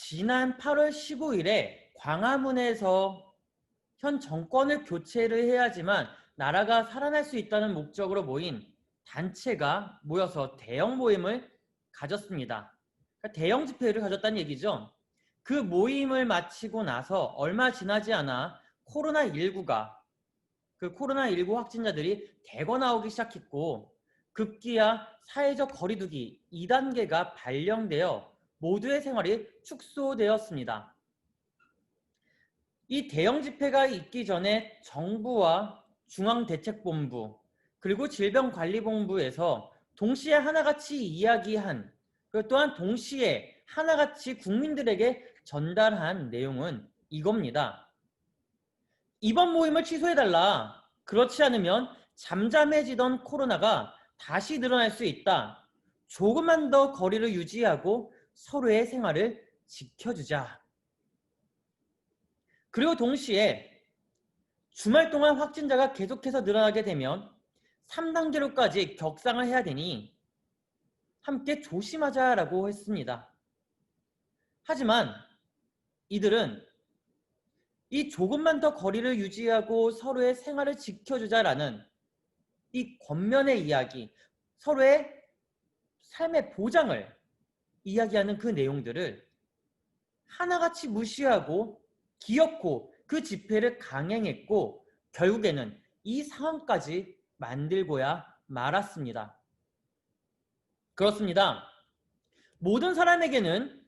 지난 8월 15일에 광화문에서 현 정권을 교체를 해야지만 나라가 살아날 수 있다는 목적으로 모인 단체가 모여서 대형 모임을 가졌습니다. 그러니까 대형 집회를 가졌다는 얘기죠. 그 모임을 마치고 나서 얼마 지나지 않아 코로나19 확진자들이 대거 나오기 시작했고, 급기야 사회적 거리두기 2단계가 발령되어 모두의 생활이 축소되었습니다. 이 대형 집회가 있기 전에 정부와 중앙대책본부 그리고 질병관리본부에서 동시에 하나같이 이야기한, 그리고 또한 동시에 하나같이 국민들에게 전달한 내용은 이겁니다. 이번 모임을 취소해달라. 그렇지 않으면 잠잠해지던 코로나가 다시 늘어날 수 있다. 조금만 더 거리를 유지하고 서로의 생활을 지켜주자. 그리고 동시에 주말 동안 확진자가 계속해서 늘어나게 되면 3단계로까지 격상을 해야 되니 함께 조심하자라고 했습니다. 하지만 이들은 이 조금만 더 거리를 유지하고 서로의 생활을 지켜주자라는 이 권면의 이야기, 서로의 삶의 보장을 이야기하는 그 내용들을 하나같이 무시하고 기어코 그 집회를 강행했고, 결국에는 이 상황까지 만들고야 말았습니다. 그렇습니다. 모든 사람에게는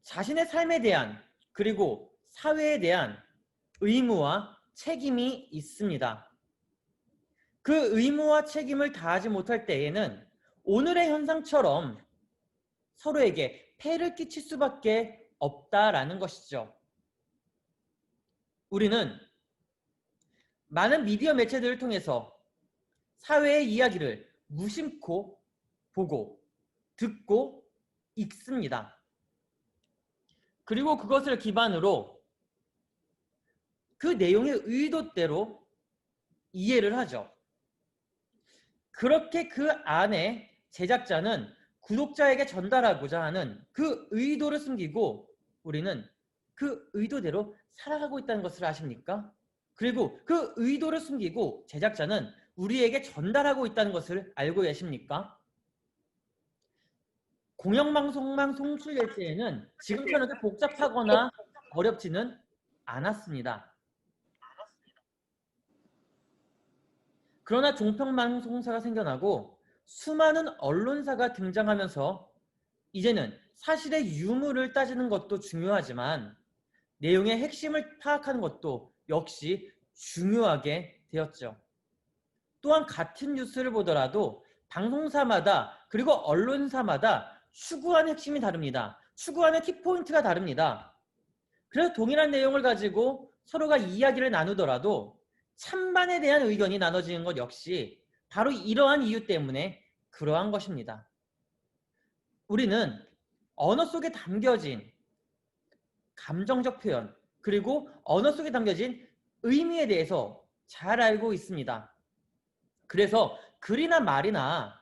자신의 삶에 대한, 그리고 사회에 대한 의무와 책임이 있습니다. 그 의무와 책임을 다하지 못할 때에는 오늘의 현상처럼 서로에게 폐를 끼칠 수밖에 없다라는 것이죠. 우리는 많은 미디어 매체들을 통해서 사회의 이야기를 무심코 보고 듣고 읽습니다. 그리고 그것을 기반으로 그 내용의 의도대로 이해를 하죠. 그렇게 그 안에 제작자는 구독자에게 전달하고자 하는 그 의도를 숨기고 우리는 그 의도대로 살아가고 있다는 것을 아십니까? 그리고 그 의도를 숨기고 제작자는 우리에게 전달하고 있다는 것을 알고 계십니까? 공영방송만 송출될 때에는 지금처럼 그렇게 복잡하거나 어렵지는 않았습니다. 그러나 종편방송사가 생겨나고 수많은 언론사가 등장하면서 이제는 사실의 유무를 따지는 것도 중요하지만 내용의 핵심을 파악하는 것도 역시 중요하게 되었죠. 또한 같은 뉴스를 보더라도 방송사마다 그리고 언론사마다 추구하는 핵심이 다릅니다. 추구하는 키포인트가 다릅니다. 그래서 동일한 내용을 가지고 서로가 이야기를 나누더라도 찬반에 대한 의견이 나눠지는 것 역시 바로 이러한 이유 때문에 그러한 것입니다. 우리는 언어 속에 담겨진 감정적 표현, 그리고 언어 속에 담겨진 의미에 대해서 잘 알고 있습니다. 그래서 글이나 말이나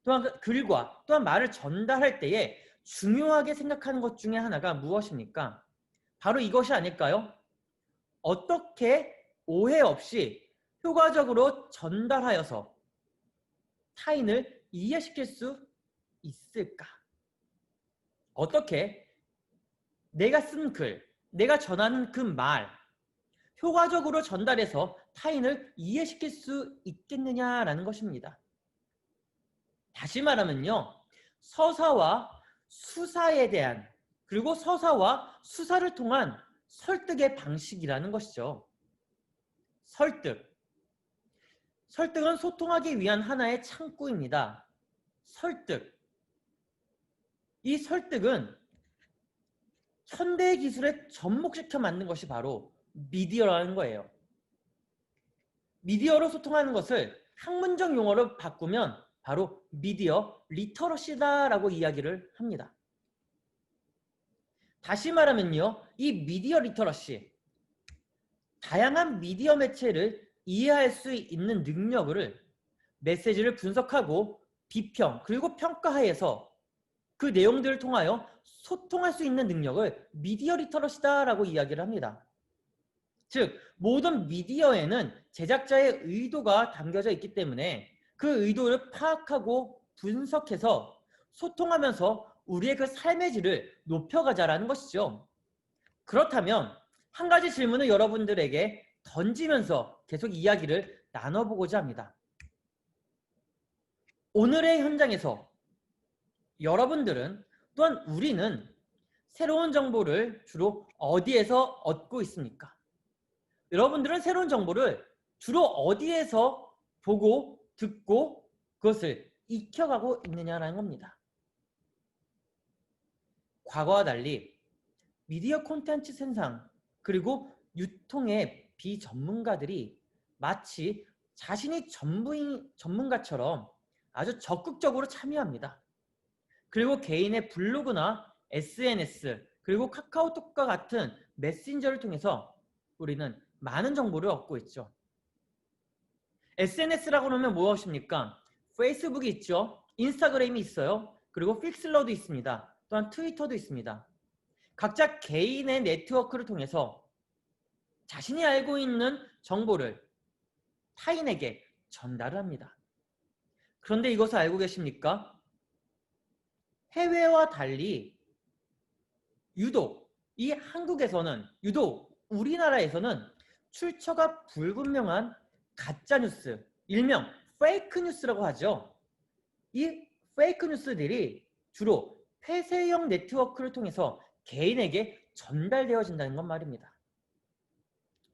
또한 글과 또한 말을 전달할 때에 중요하게 생각하는 것 중에 하나가 무엇입니까? 바로 이것이 아닐까요? 어떻게 오해 없이 효과적으로 전달하여서 타인을 이해시킬 수 있을까? 어떻게 내가 쓴 글, 내가 전하는 그 말, 효과적으로 전달해서 타인을 이해시킬 수 있겠느냐라는 것입니다. 다시 말하면요, 서사와 수사에 대한, 그리고 서사와 수사를 통한 설득의 방식이라는 것이죠. 설득은 소통하기 위한 하나의 창구입니다. 이 설득은 현대의 기술에 접목시켜 만든 것이 바로 미디어라는 거예요. 미디어로 소통하는 것을 학문적 용어로 바꾸면 바로 미디어 리터러시다라고 이야기를 합니다. 다시 말하면요, 이 미디어 리터러시, 다양한 미디어 매체를 이해할 수 있는 능력을 메시지를 분석하고 비평 그리고 평가하여서 그 내용들을 통하여 소통할 수 있는 능력을 미디어 리터러시다라고 이야기를 합니다. 즉 모든 미디어에는 제작자의 의도가 담겨져 있기 때문에 그 의도를 파악하고 분석해서 소통하면서 우리의 그 삶의 질을 높여가자라는 것이죠. 그렇다면 한 가지 질문을 여러분들에게 던지면서 계속 이야기를 나눠보고자 합니다. 오늘의 현장에서 여러분들은 또한 우리는 새로운 정보를 주로 어디에서 얻고 있습니까? 여러분들은 새로운 정보를 주로 어디에서 보고 듣고 그것을 익혀가고 있느냐라는 겁니다. 과거와 달리 미디어 콘텐츠 생산 그리고 유통의 비전문가들이 마치 자신이 전문가처럼 아주 적극적으로 참여합니다. 그리고 개인의 블로그나 SNS 그리고 카카오톡과 같은 메신저를 통해서 우리는 많은 정보를 얻고 있죠. SNS라고 하면 무엇입니까? 페이스북이 있죠. 인스타그램이 있어요. 그리고 픽슬러도 있습니다. 또한 트위터도 있습니다. 각자 개인의 네트워크를 통해서 자신이 알고 있는 정보를 타인에게 전달을 합니다. 그런데 이것을 알고 계십니까? 해외와 달리 유독 이 한국에서는 유독 우리나라에서는 출처가 불분명한 가짜뉴스, 일명 페이크 뉴스라고 하죠. 이 페이크 뉴스들이 주로 폐쇄형 네트워크를 통해서 개인에게 전달되어진다는 건 말입니다.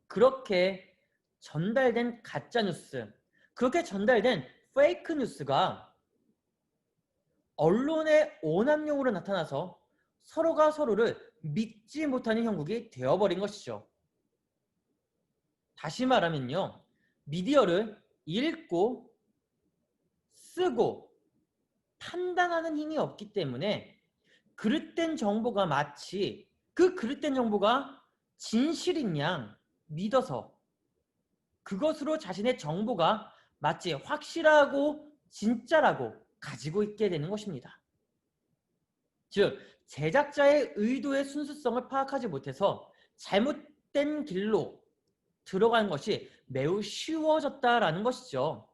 그렇게 전달된 가짜뉴스, 그렇게 전달된 페이크 뉴스가 언론의 오남용으로 나타나서 서로가 서로를 믿지 못하는 형국이 되어버린 것이죠. 다시 말하면요. 미디어를 읽고 쓰고 판단하는 힘이 없기 때문에 그릇된 정보가 마치 그 그릇된 정보가 진실인 양 믿어서 그것으로 자신의 정보가 마치 확실하고 진짜라고 가지고 있게 되는 것입니다. 즉 제작자의 의도의 순수성을 파악하지 못해서 잘못된 길로 들어간 것이 매우 쉬워졌다라는 것이죠.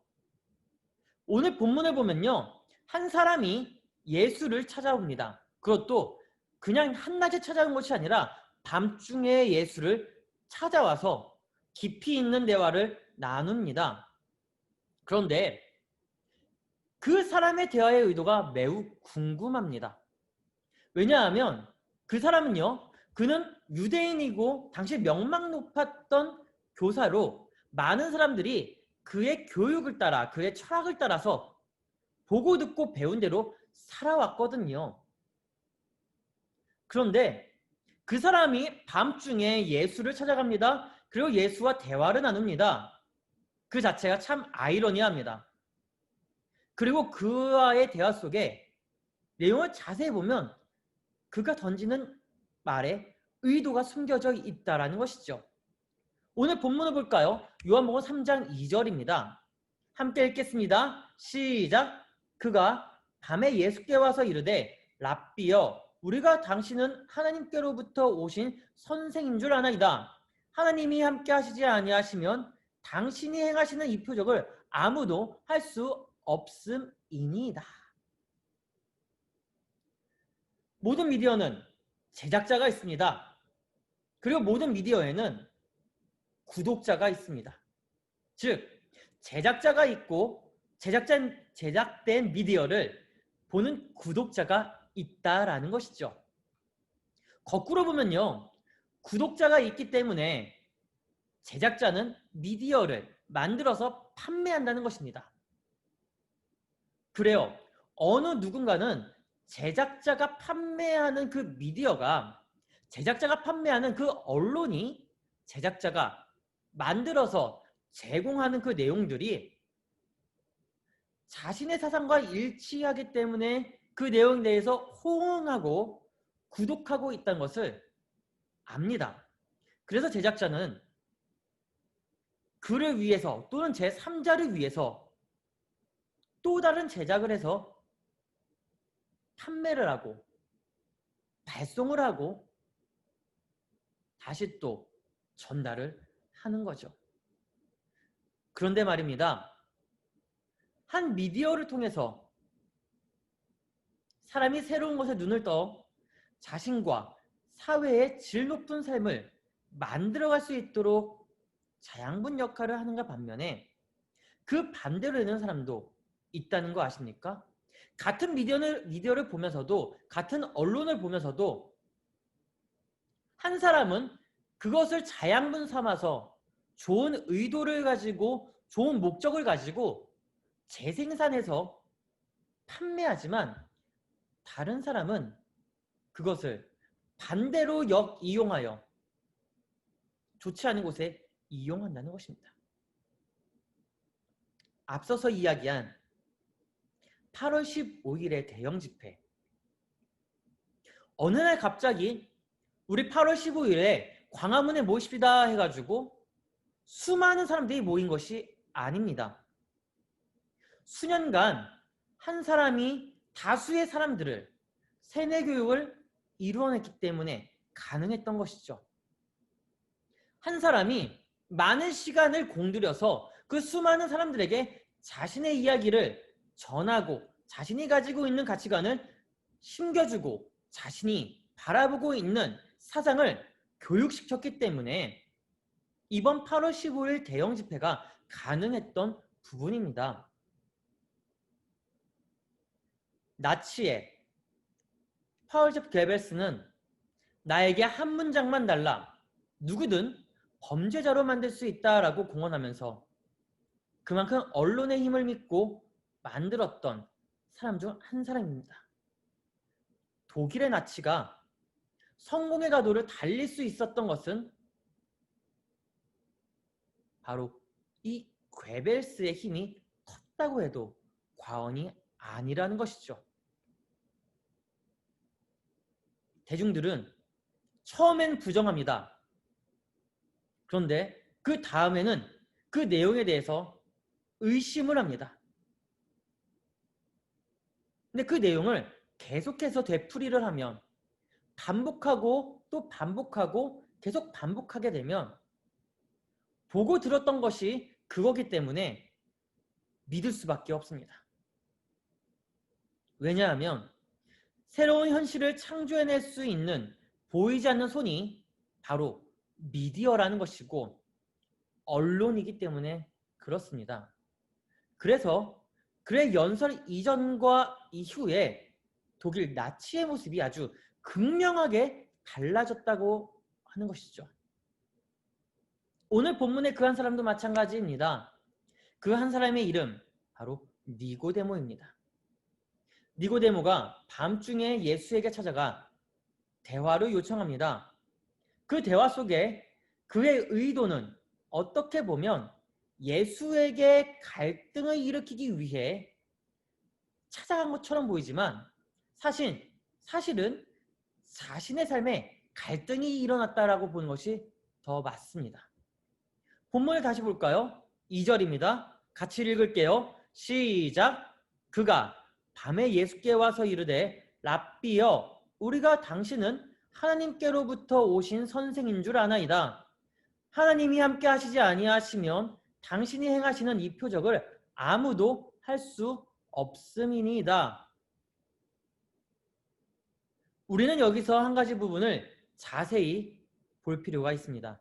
오늘 본문을 보면요. 한 사람이 예수를 찾아옵니다. 그것도 그냥 한낮에 찾아온 것이 아니라 밤중에 예수를 찾아와서 깊이 있는 대화를 나눕니다. 그런데 그 사람의 대화의 의도가 매우 궁금합니다. 왜냐하면 그 사람은요. 그는 유대인이고 당시 명망 높았던 교사로 많은 사람들이 그의 교육을 따라 그의 철학을 따라서 보고 듣고 배운 대로 살아왔거든요. 그런데 그 사람이 밤중에 예수를 찾아갑니다. 그리고 예수와 대화를 나눕니다. 그 자체가 참 아이러니합니다. 그리고 그와의 대화 속에 내용을 자세히 보면 그가 던지는 말에 의도가 숨겨져 있다는 것이죠. 오늘 본문을 볼까요? 요한복음 3장 2절입니다. 함께 읽겠습니다. 시작! 그가 밤에 예수께 와서 이르되 랍비여 우리가 당신은 하나님께로부터 오신 선생인 줄 아나이다. 하나님이 함께 하시지 아니하시면 당신이 행하시는 이 표적을 아무도 할 수 없음이니이다. 모든 미디어는 제작자가 있습니다. 그리고 모든 미디어에는 구독자가 있습니다. 즉 제작자가 있고 제작된 미디어를 보는 구독자가 있다라는 것이죠. 거꾸로 보면요. 구독자가 있기 때문에 제작자는 미디어를 만들어서 판매한다는 것입니다. 그래요. 어느 누군가는 제작자가 판매하는 그 미디어가 제작자가 판매하는 그 언론이 제작자가 만들어서 제공하는 그 내용들이 자신의 사상과 일치하기 때문에 그 내용에 대해서 호응하고 구독하고 있다는 것을 압니다. 그래서 제작자는 그를 위해서 또는 제3자를 위해서 또 다른 제작을 해서 판매를 하고 발송을 하고 다시 또 전달을 하는 거죠. 그런데 말입니다. 한 미디어를 통해서 사람이 새로운 것에 눈을 떠 자신과 사회의 질 높은 삶을 만들어갈 수 있도록 자양분 역할을 하는가 반면에 그 반대로 되는 사람도 있다는 거 아십니까? 같은 미디어를 보면서도 같은 언론을 보면서도 한 사람은 그것을 자양분 삼아서 좋은 의도를 가지고 좋은 목적을 가지고 재생산해서 판매하지만 다른 사람은 그것을 반대로 역이용하여 좋지 않은 곳에 이용한다는 것입니다. 앞서서 이야기한 8월 15일의 대형 집회. 어느 날 갑자기 우리 8월 15일에 광화문에 모입시다 해가지고 수많은 사람들이 모인 것이 아닙니다. 수년간 한 사람이 다수의 사람들을 세뇌 교육을 이루어냈기 때문에 가능했던 것이죠. 한 사람이 많은 시간을 공들여서 그 수많은 사람들에게 자신의 이야기를 전하고 자신이 가지고 있는 가치관을 심겨주고 자신이 바라보고 있는 사상을 교육시켰기 때문에 이번 8월 15일 대형 집회가 가능했던 부분입니다. 나치의 파울제프 게벨스는 나에게 한 문장만 달라 누구든 범죄자로 만들 수 있다라고 공언하면서 그만큼 언론의 힘을 믿고 만들었던 사람 중 한 사람입니다. 독일의 나치가 성공의 가도를 달릴 수 있었던 것은 바로 이 괴벨스의 힘이 컸다고 해도 과언이 아니라는 것이죠. 대중들은 처음엔 부정합니다. 그런데 그 다음에는 그 내용에 대해서 의심을 합니다. 근데 그 내용을 계속해서 되풀이를 하면 반복하고 또 반복하고 계속 반복하게 되면 보고 들었던 것이 그거기 때문에 믿을 수밖에 없습니다. 왜냐하면 새로운 현실을 창조해낼 수 있는 보이지 않는 손이 바로 미디어라는 것이고 언론이기 때문에 그렇습니다. 그래서 그의 연설 이전과 이후에 독일 나치의 모습이 아주 극명하게 달라졌다고 하는 것이죠. 오늘 본문의 그 한 사람도 마찬가지입니다. 그 한 사람의 이름 바로 니고데모입니다. 니고데모가 밤중에 예수에게 찾아가 대화를 요청합니다. 그 대화 속에 그의 의도는 어떻게 보면 예수에게 갈등을 일으키기 위해 찾아간 것처럼 보이지만 사실은 자신의 삶에 갈등이 일어났다라고 보는 것이 더 맞습니다. 본문을 다시 볼까요? 2절입니다. 같이 읽을게요. 시작! 그가 밤에 예수께 와서 이르되 랍비여 우리가 당신은 하나님께로부터 오신 선생인 줄 아나이다. 하나님이 함께 하시지 아니하시면 당신이 행하시는 이 표적을 아무도 할 수 없음이니이다. 우리는 여기서 한 가지 부분을 자세히 볼 필요가 있습니다.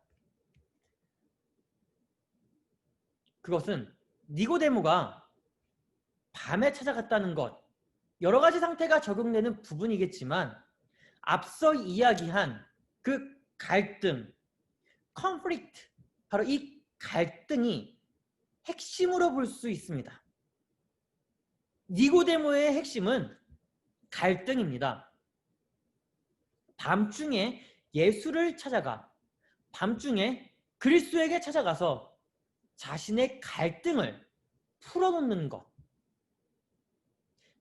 그것은 니고데모가 밤에 찾아갔다는 것, 여러 가지 상태가 적용되는 부분이겠지만 앞서 이야기한 그 갈등, conflict, 바로 이 갈등이 핵심으로 볼 수 있습니다. 니고데모의 핵심은 갈등입니다. 밤중에 예수를 찾아가 밤중에 그리스도에게 찾아가서 자신의 갈등을 풀어놓는 것.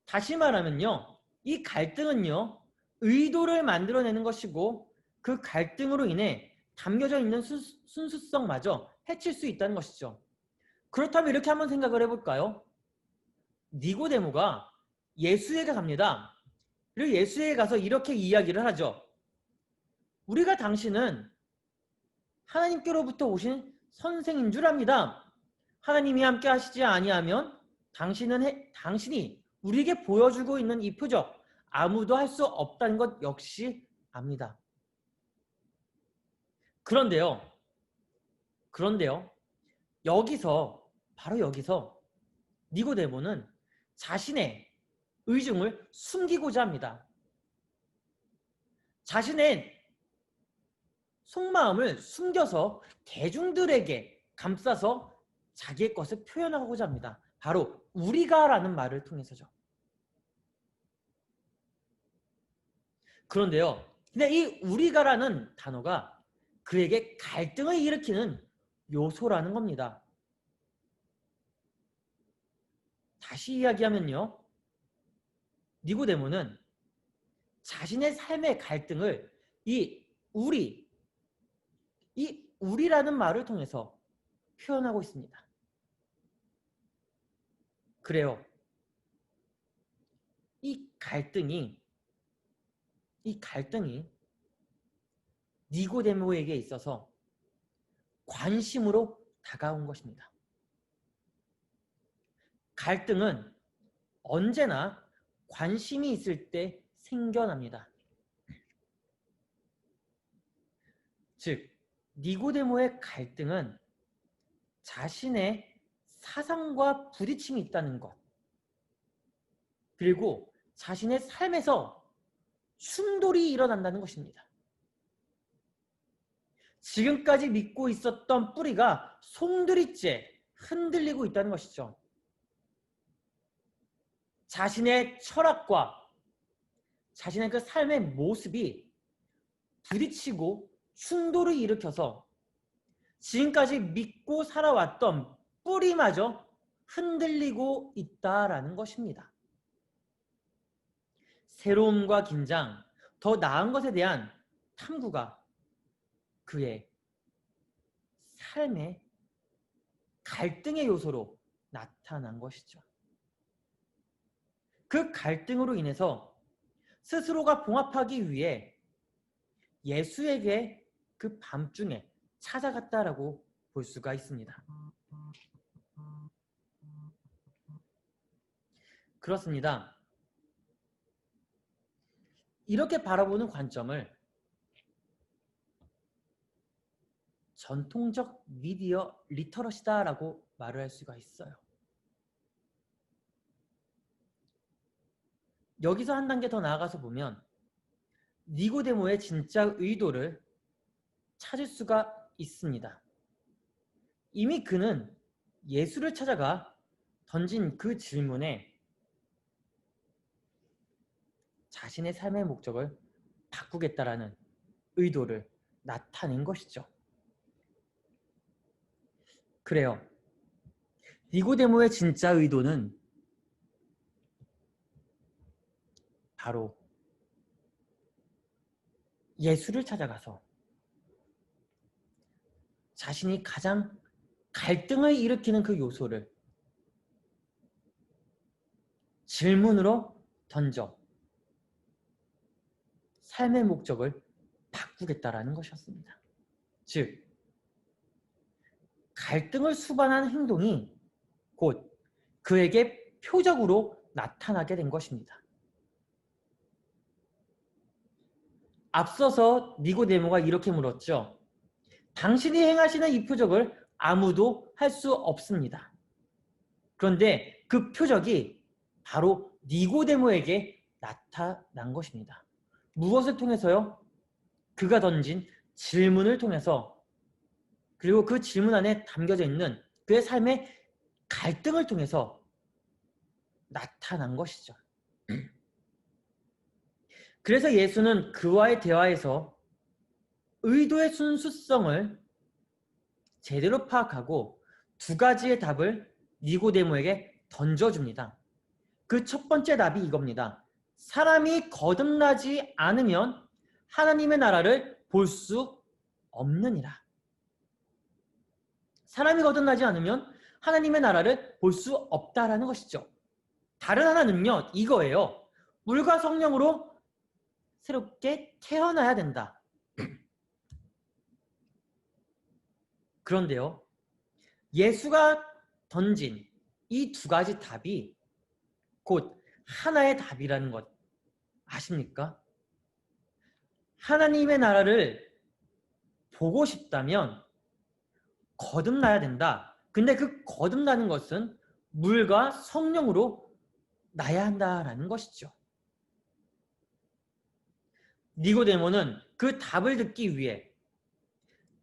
다시 말하면요. 이 갈등은요. 의도를 만들어내는 것이고 그 갈등으로 인해 담겨져 있는 순수성마저 해칠 수 있다는 것이죠. 그렇다면 이렇게 한번 생각을 해볼까요? 니고데모가 예수에게 갑니다. 그리고 예수에게 가서 이렇게 이야기를 하죠. 우리가 당신은 하나님께로부터 오신 선생인 줄 압니다. 하나님이 함께 하시지 아니하면 당신이 우리에게 보여주고 있는 이 표적 아무도 할 수 없다는 것 역시 압니다. 그런데요. 바로 여기서 니고데모는 자신의 의중을 숨기고자 합니다. 자신의 속마음을 숨겨서 대중들에게 감싸서 자기의 것을 표현하고자 합니다. 바로 우리가라는 말을 통해서죠. 그런데요. 근데 이 우리가라는 단어가 그에게 갈등을 일으키는 요소라는 겁니다. 다시 이야기하면요. 니고데모는 자신의 삶의 갈등을 이 우리라는 말을 통해서 표현하고 있습니다. 그래요. 이 갈등이 니고데모에게 있어서 관심으로 다가온 것입니다. 갈등은 언제나 관심이 있을 때 생겨납니다. 즉, 니고데모의 갈등은 자신의 사상과 부딪힘이 있다는 것, 그리고 자신의 삶에서 충돌이 일어난다는 것입니다. 지금까지 믿고 있었던 뿌리가 송두리째 흔들리고 있다는 것이죠. 자신의 철학과 자신의 그 삶의 모습이 부딪히고 충돌을 일으켜서 지금까지 믿고 살아왔던 뿌리마저 흔들리고 있다라는 것입니다. 새로움과 긴장, 더 나은 것에 대한 탐구가 그의 삶의 갈등의 요소로 나타난 것이죠. 그 갈등으로 인해서 스스로가 봉합하기 위해 예수에게 그 밤중에 찾아갔다라고 볼 수가 있습니다. 그렇습니다. 이렇게 바라보는 관점을 전통적 미디어 리터러시다라고 말을 할 수가 있어요. 여기서 한 단계 더 나아가서 보면 니고데모의 진짜 의도를 찾을 수가 있습니다. 이미 그는 예수를 찾아가 던진 그 질문에 자신의 삶의 목적을 바꾸겠다라는 의도를 나타낸 것이죠. 그래요. 니고데모의 진짜 의도는 바로 예수를 찾아가서 자신이 가장 갈등을 일으키는 그 요소를 질문으로 던져 삶의 목적을 바꾸겠다라는 것이었습니다. 즉, 갈등을 수반한 행동이 곧 그에게 표적으로 나타나게 된 것입니다. 앞서서 니고데모가 이렇게 물었죠. 당신이 행하시는 이 표적을 아무도 할 수 없습니다. 그런데 그 표적이 바로 니고데모에게 나타난 것입니다. 무엇을 통해서요? 그가 던진 질문을 통해서, 그리고 그 질문 안에 담겨져 있는 그의 삶의 갈등을 통해서 나타난 것이죠. 그래서 예수는 그와의 대화에서 의도의 순수성을 제대로 파악하고 두 가지의 답을 니고데모에게 던져줍니다. 그 첫 번째 답이 이겁니다. 사람이 거듭나지 않으면 하나님의 나라를 볼 수 없느니라. 사람이 거듭나지 않으면 하나님의 나라를 볼 수 없다라는 것이죠. 다른 하나는요, 이거예요. 물과 성령으로 새롭게 태어나야 된다. 그런데요, 예수가 던진 이 두 가지 답이 곧 하나의 답이라는 것 아십니까? 하나님의 나라를 보고 싶다면 거듭나야 된다. 근데 그 거듭나는 것은 물과 성령으로 나야 한다라는 것이죠. 니고데모는 그 답을 듣기 위해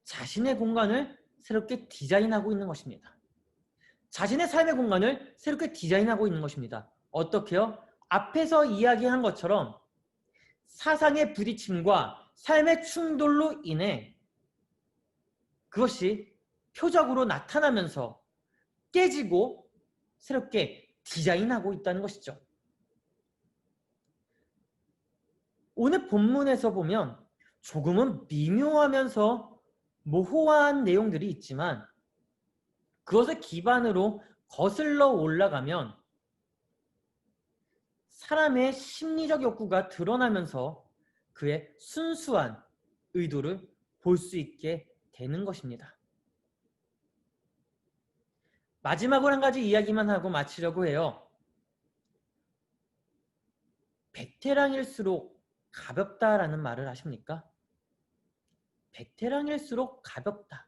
자신의 공간을 새롭게 디자인하고 있는 것입니다. 자신의 삶의 공간을 새롭게 디자인하고 있는 것입니다. 어떻게요? 앞에서 이야기한 것처럼 사상의 부딪힘과 삶의 충돌로 인해 그것이 표적으로 나타나면서 깨지고 새롭게 디자인하고 있다는 것이죠. 오늘 본문에서 보면 조금은 미묘하면서 모호한 내용들이 있지만 그것을 기반으로 거슬러 올라가면 사람의 심리적 욕구가 드러나면서 그의 순수한 의도를 볼 수 있게 되는 것입니다. 마지막으로 한 가지 이야기만 하고 마치려고 해요. 베테랑일수록 가볍다라는 말을 아십니까? 베테랑일수록 가볍다.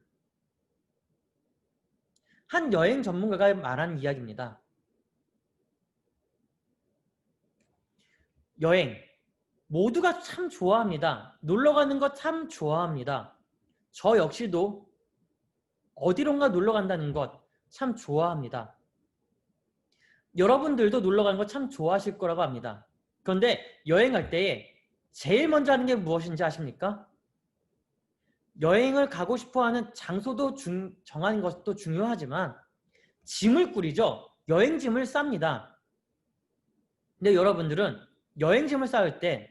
한 여행 전문가가 말한 이야기입니다. 여행, 모두가 참 좋아합니다. 놀러 가는 거 참 좋아합니다. 저 역시도 어디론가 놀러 간다는 것 참 좋아합니다. 여러분들도 놀러 가는 거 참 좋아하실 거라고 합니다. 그런데 여행 갈 때에 제일 먼저 하는 게 무엇인지 아십니까? 여행을 가고 싶어하는 장소도 정하는 것도 중요하지만 짐을 꾸리죠. 여행짐을 쌉니다. 근데 여러분들은 여행짐을 쌓을 때,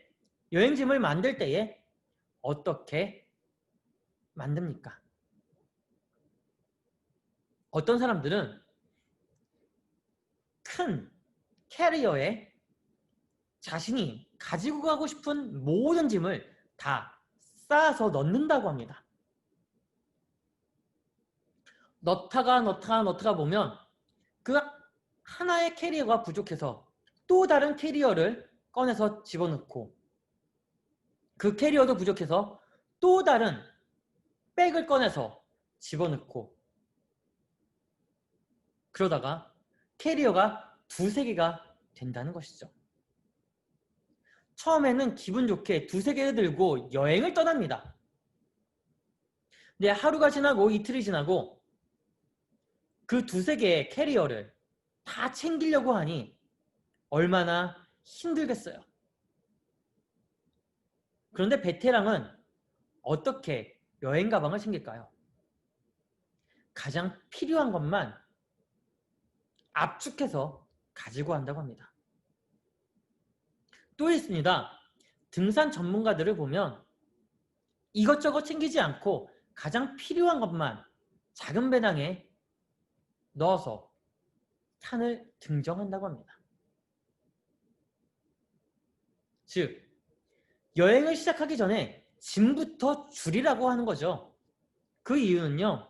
여행짐을 만들 때에 어떻게 만듭니까? 어떤 사람들은 큰 캐리어에 자신이 가지고 가고 싶은 모든 짐을 다 쌓아서 넣는다고 합니다. 넣다가 보면 그 하나의 캐리어가 부족해서 또 다른 캐리어를 꺼내서 집어넣고 그 캐리어도 부족해서 또 다른 백을 꺼내서 집어넣고 그러다가 캐리어가 두세 개가 된다는 것이죠. 처음에는 기분 좋게 두세 개를 들고 여행을 떠납니다. 근데 하루가 지나고 이틀이 지나고 그 두세 개의 캐리어를 다 챙기려고 하니 얼마나 힘들겠어요. 그런데 베테랑은 어떻게 여행 가방을 챙길까요? 가장 필요한 것만 압축해서 가지고 간다고 합니다. 또 있습니다. 등산 전문가들을 보면 이것저것 챙기지 않고 가장 필요한 것만 작은 배낭에 넣어서 산을 등정한다고 합니다. 즉, 여행을 시작하기 전에 짐부터 줄이라고 하는 거죠. 그 이유는요,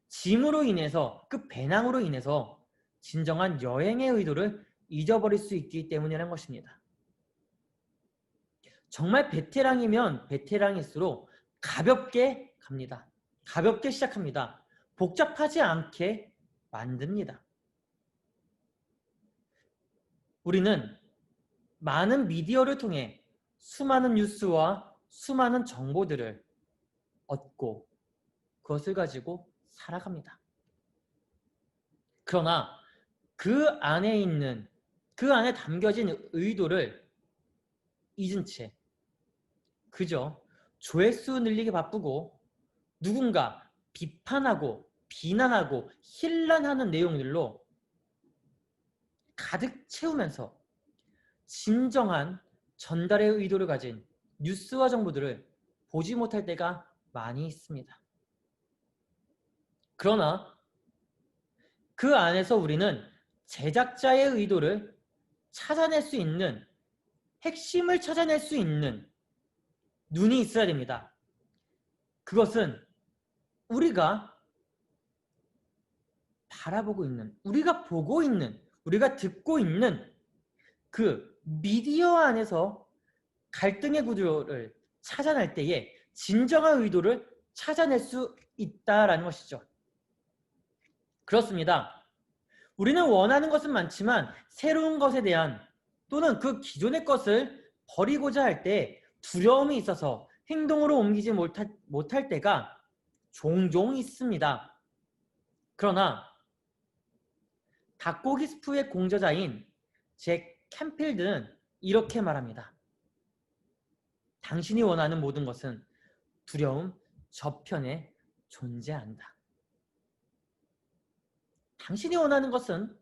짐으로 인해서, 그 배낭으로 인해서 진정한 여행의 의도를 잊어버릴 수 있기 때문이라는 것입니다. 정말 베테랑이면 베테랑일수록 가볍게 갑니다. 가볍게 시작합니다. 복잡하지 않게 만듭니다. 우리는 많은 미디어를 통해 수많은 뉴스와 수많은 정보들을 얻고 그것을 가지고 살아갑니다. 그러나 그 안에 담겨진 의도를 잊은 채 그저 조회수 늘리기 바쁘고 누군가 비판하고 비난하고 힐난하는 내용들로 가득 채우면서 진정한 전달의 의도를 가진 뉴스와 정보들을 보지 못할 때가 많이 있습니다. 그러나 그 안에서 우리는 제작자의 의도를 찾아낼 수 있는 핵심을 찾아낼 수 있는 눈이 있어야 됩니다. 그것은 우리가 바라보고 있는, 우리가 보고 있는, 우리가 듣고 있는 그 미디어 안에서 갈등의 구조를 찾아낼 때에 진정한 의도를 찾아낼 수 있다라는 것이죠. 그렇습니다. 우리는 원하는 것은 많지만 새로운 것에 대한 또는 그 기존의 것을 버리고자 할 때 두려움이 있어서 행동으로 옮기지 못할 때가 종종 있습니다. 그러나 닭고기 스프의 공저자인 잭 캠필드는 이렇게 말합니다. 당신이 원하는 모든 것은 두려움 저편에 존재한다. 당신이 원하는 것은,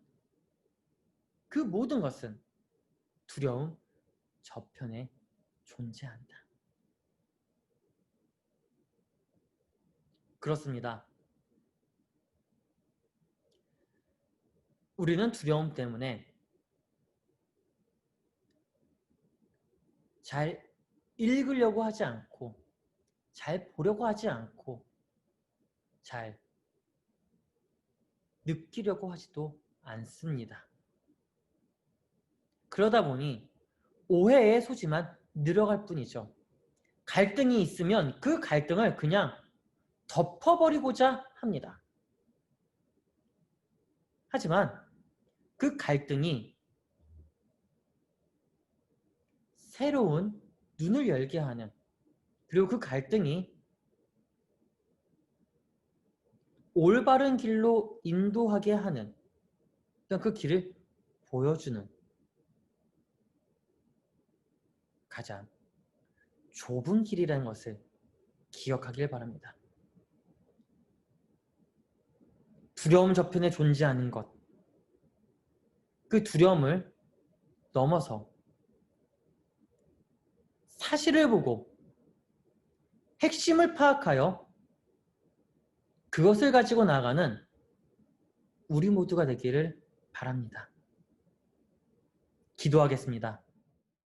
그 모든 것은 두려움 저편에 존재한다. 그렇습니다. 우리는 두려움 때문에 잘 읽으려고 하지 않고, 잘 보려고 하지 않고, 잘 느끼려고 하지도 않습니다. 그러다 보니 오해의 소지만 늘어갈 뿐이죠. 갈등이 있으면 그 갈등을 그냥 덮어버리고자 합니다. 하지만 그 갈등이 새로운 눈을 열게 하는, 그리고 그 갈등이 올바른 길로 인도하게 하는, 그 길을 보여주는 가장 좁은 길이라는 것을 기억하길 바랍니다. 두려움 저편에 존재하는 것, 그 두려움을 넘어서 사실을 보고 핵심을 파악하여 그것을 가지고 나아가는 우리 모두가 되기를 바랍니다. 기도하겠습니다.